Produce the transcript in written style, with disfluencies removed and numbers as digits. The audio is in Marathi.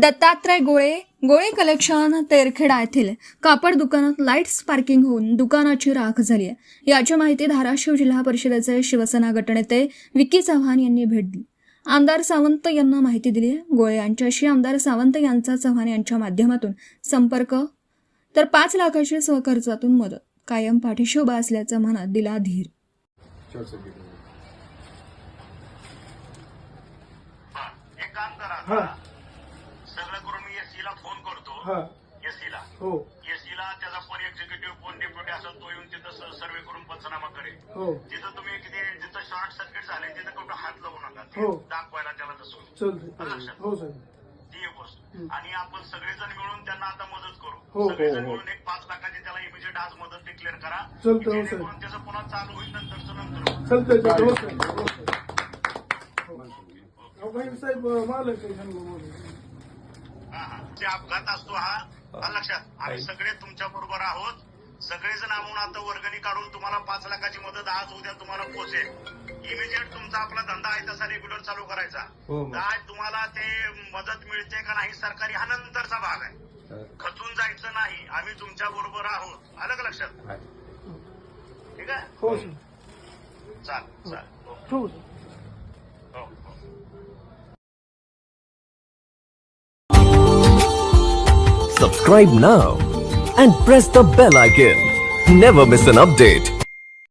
दत्तात्रय गोळे कलेक्शन तेरखेडा येथील कापड दुकानात लाईट स्पार्किंग होऊन दुकानाची राख झाली आहे। याची माहिती धाराशिव जिल्हा परिषदेचे शिवसेना गटनेते विकी चव्हाण यांनी भेट दिली। आमदार सावंत यांना माहिती दिली। गोळे यांच्याशी आमदार सावंत यांचा चव्हाण यांच्या माध्यमातून संपर्क, तर 5 लाखाची सहखर्चातून मदत, कायम पाठीशी उभा असल्याचं म्हणत दिला धीर। एक काम करा, सगळं करून मी एससीला फोन करतो। एससीला त्याचा कोण एक्झिक्युटिव्ह कोण डेप्युटी असेल तो येऊन तिथं सर्वे करून पंचनामा करेल। तिथं तुम्ही किती जिथं शॉर्ट सर्किट झाले तिथं कुठं हात लावू नका, दाखवायला त्याला तसं लक्षात ती एक गोष्ट। आणि आपण सगळेजण मिळून त्यांना आता मदत करू। सगळेजण मिळून एक 5 लाखाची त्याला इमिजिएट आज मदत डिक्लेअर करा, जेणेकरून त्याचं पुन्हा चालू होईल नंतरचं ते अपघात असतो हा लक्षात। आम्ही सगळे तुमच्या बरोबर आहोत, सगळेजण आणून आता वर्गणी काढून तुम्हाला 5 लाखाची मदत आज उद्या तुम्हाला पोहोचेल। इमिजिएट तुमचा आपला धंदा आहे तसा रेग्युलर चालू करायचा। काय तुम्हाला ते मदत मिळते का नाही सरकारी हा नंतरचा भाग आहे, खचून जायचं नाही। आम्ही तुमच्या बरोबर आहोत, आलं का लक्षात? ठीक आहे, हो चाल। Subscribe now and press the bell icon. Never miss an update.